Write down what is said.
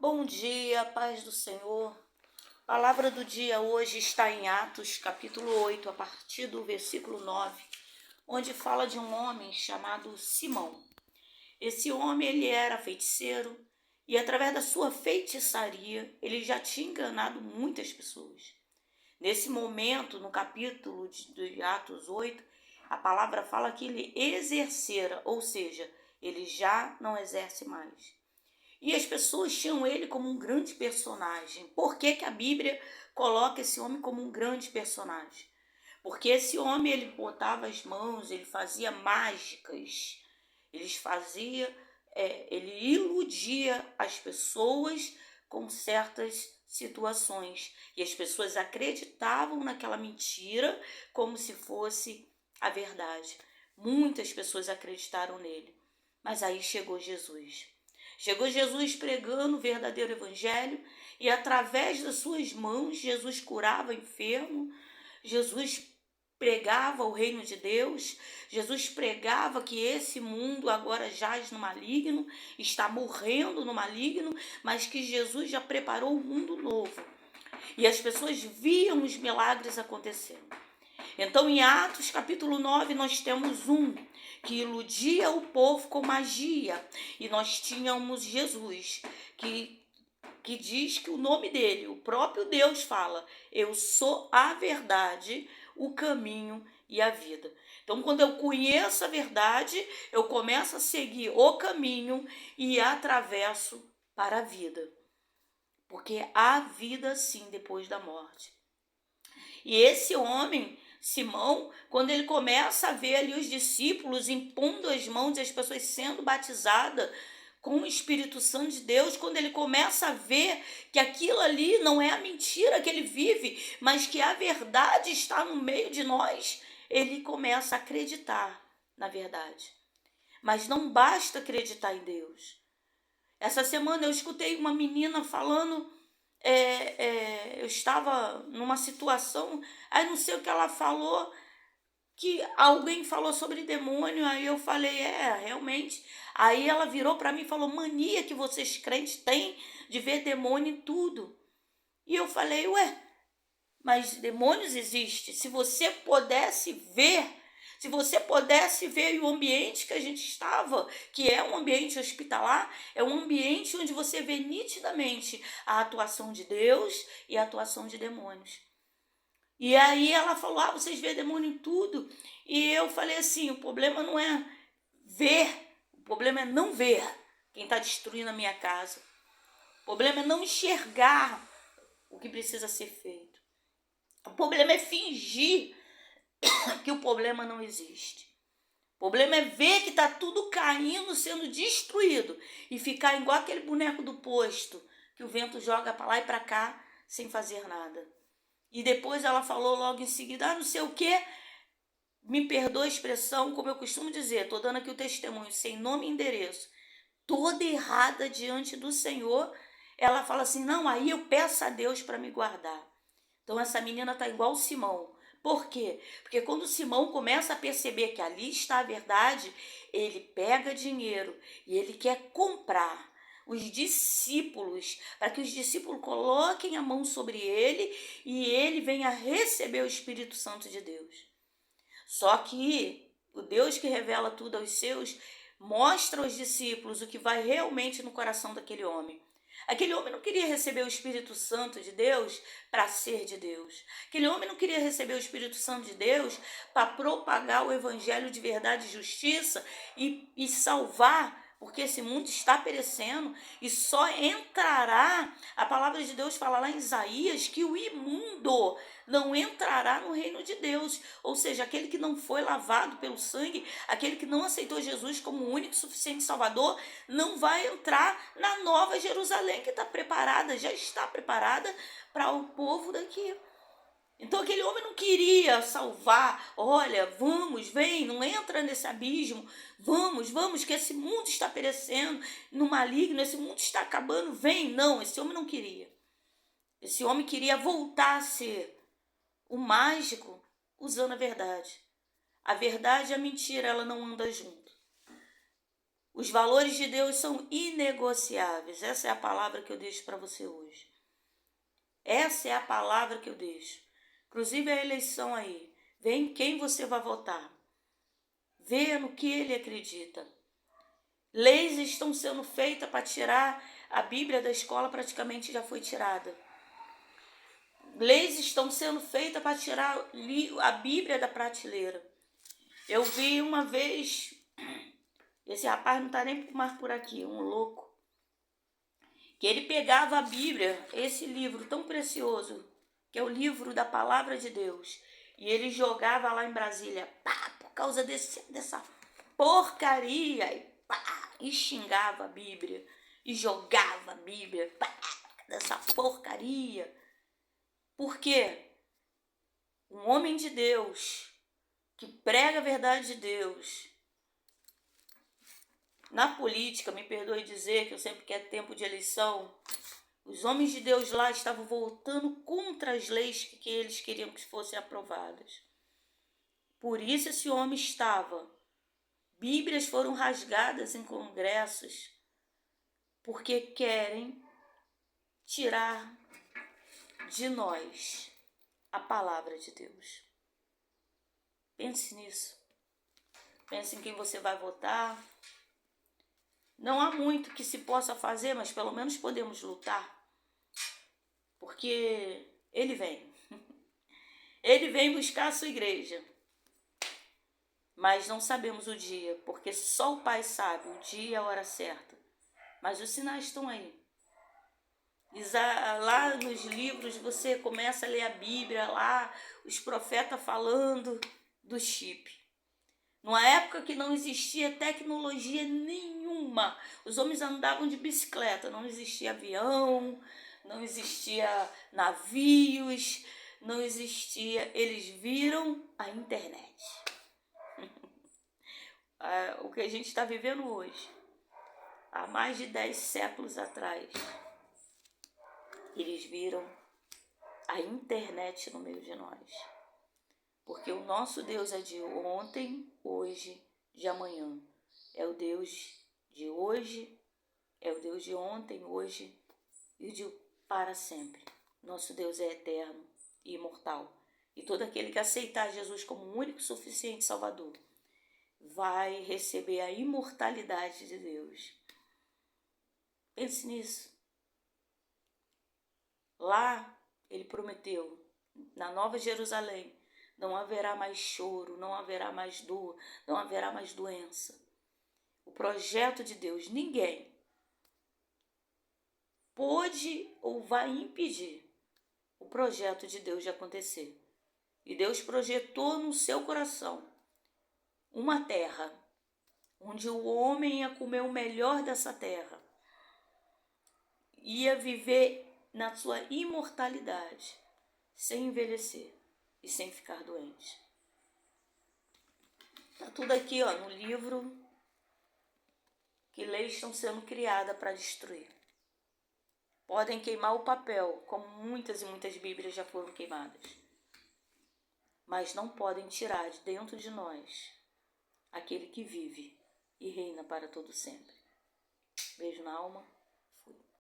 Bom dia, paz do Senhor. A palavra do dia hoje está em Atos, capítulo 8, a partir do versículo 9, onde fala de um homem chamado Simão. Esse homem, ele era feiticeiro e através da sua feitiçaria, ele já tinha enganado muitas pessoas. Nesse momento, no capítulo de Atos 8, a palavra fala que ele exercera, ou seja, ele já não exerce mais. E as pessoas tinham ele como um grande personagem. Por que que a Bíblia coloca esse homem como um grande personagem? Porque esse homem, ele botava as mãos, ele fazia mágicas, ele iludia as pessoas com certas situações. E as pessoas acreditavam naquela mentira como se fosse a verdade. Muitas pessoas acreditaram nele. Mas aí chegou Jesus. Chegou Jesus pregando o verdadeiro evangelho e através das suas mãos Jesus curava enfermo, Jesus pregava o reino de Deus, Jesus pregava que esse mundo agora jaz no maligno, está morrendo no maligno, mas que Jesus já preparou um mundo novo. E as pessoas viam os milagres acontecendo. Então, em Atos capítulo 9, nós temos um que iludia o povo com magia. E nós tínhamos Jesus, que diz que o nome dele, o próprio Deus fala, eu sou a verdade, o caminho e a vida. Então, quando eu conheço a verdade, eu começo a seguir o caminho e atravesso para a vida. Porque há vida sim depois da morte. E esse homem, Simão, quando ele começa a ver ali os discípulos impondo as mãos e as pessoas sendo batizadas com o Espírito Santo de Deus, quando ele começa a ver que aquilo ali não é a mentira que ele vive, mas que a verdade está no meio de nós, ele começa a acreditar na verdade. Mas não basta acreditar em Deus. Essa semana eu escutei uma menina falando, eu estava numa situação, aí não sei o que ela falou, que alguém falou sobre demônio, aí eu falei, realmente. Aí ela virou para mim e falou, mania que vocês crentes têm de ver demônio em tudo. E eu falei, mas demônios existem. Se você pudesse ver o ambiente que a gente estava, que é um ambiente hospitalar, é um ambiente onde você vê nitidamente a atuação de Deus e a atuação de demônios. E aí ela falou, vocês vê demônio em tudo. E eu falei assim, o problema não é ver, o problema é não ver quem está destruindo a minha casa. O problema é não enxergar o que precisa ser feito. O problema é fingir que o problema não existe. O problema é ver que está tudo caindo, sendo destruído e ficar igual aquele boneco do posto que o vento joga para lá e para cá sem fazer nada. E depois ela falou logo em seguida, não sei o que, me perdoa a expressão, como eu costumo dizer, estou dando aqui o testemunho, sem nome e endereço, toda errada diante do Senhor. Ela fala assim, não, aí eu peço a Deus para me guardar. Então essa menina está igual Simão. Por quê? Porque quando Simão começa a perceber que ali está a verdade, ele pega dinheiro e ele quer comprar os discípulos, para que os discípulos coloquem a mão sobre ele e ele venha receber o Espírito Santo de Deus. Só que o Deus que revela tudo aos seus mostra aos discípulos o que vai realmente no coração daquele homem. Aquele homem não queria receber o Espírito Santo de Deus para ser de Deus. Aquele homem não queria receber o Espírito Santo de Deus para propagar o evangelho de verdade e justiça e salvar, porque esse mundo está perecendo e só entrará, a palavra de Deus fala lá em Isaías, que o imundo não entrará no reino de Deus, ou seja, aquele que não foi lavado pelo sangue, aquele que não aceitou Jesus como o único e suficiente Salvador, não vai entrar na nova Jerusalém que está preparada, já está preparada para o povo daqui. Então aquele homem não queria salvar, olha, vamos, vem, não entra nesse abismo, vamos, que esse mundo está perecendo no maligno, esse mundo está acabando, vem. Não, esse homem não queria. Esse homem queria voltar a ser o mágico usando a verdade. A verdade e a mentira, ela não andam junto. Os valores de Deus são inegociáveis. Essa é a palavra que eu deixo para você hoje. Essa é a palavra que eu deixo. Inclusive a eleição aí. Vê em quem você vai votar. Vê no que ele acredita. Leis estão sendo feitas para tirar a Bíblia da escola, praticamente já foi tirada. Leis estão sendo feitas para tirar a Bíblia da prateleira. Eu vi uma vez, esse rapaz não está nem mais por aqui, um louco, que ele pegava a Bíblia, esse livro tão precioso, que é o livro da Palavra de Deus, e ele jogava lá em Brasília, pá, por causa dessa porcaria, e pá, e xingava a Bíblia, e jogava a Bíblia, pá, dessa porcaria. Por quê? Um homem de Deus, que prega a verdade de Deus. Na política, me perdoe dizer que eu sempre quero tempo de eleição, os homens de Deus lá estavam voltando contra as leis que eles queriam que fossem aprovadas. Por isso esse homem estava. Bíblias foram rasgadas em congressos porque querem tirar de nós a palavra de Deus. Pense nisso. Pense em quem você vai votar. Não há muito que se possa fazer, mas pelo menos podemos lutar. Porque ele vem. Ele vem buscar a sua igreja. Mas não sabemos o dia, porque só o Pai sabe o dia e a hora certa. Mas os sinais estão aí. Lá nos livros você começa a ler a Bíblia, lá os profetas falando do chip. Numa época que não existia tecnologia nenhuma, os homens andavam de bicicleta, não existia avião, não existia navios, não existia. Eles viram a internet. O que a gente está vivendo hoje, há mais de 10 séculos atrás, eles viram a internet no meio de nós. Porque o nosso Deus é de ontem, hoje, de amanhã. É o Deus de hoje, é o Deus de ontem, hoje e de para sempre. Nosso Deus é eterno e imortal. E todo aquele que aceitar Jesus como o único e suficiente Salvador vai receber a imortalidade de Deus. Pense nisso. Lá ele prometeu, na Nova Jerusalém, não haverá mais choro, não haverá mais dor, não haverá mais doença. O projeto de Deus, ninguém pode ou vai impedir o projeto de Deus de acontecer. E Deus projetou no seu coração uma terra onde o homem ia comer o melhor dessa terra, ia viver na sua imortalidade, sem envelhecer e sem ficar doente. Está tudo aqui, no livro, que leis estão sendo criadas para destruir. Podem queimar o papel, como muitas e muitas Bíblias já foram queimadas. Mas não podem tirar de dentro de nós aquele que vive e reina para todo sempre. Beijo na alma.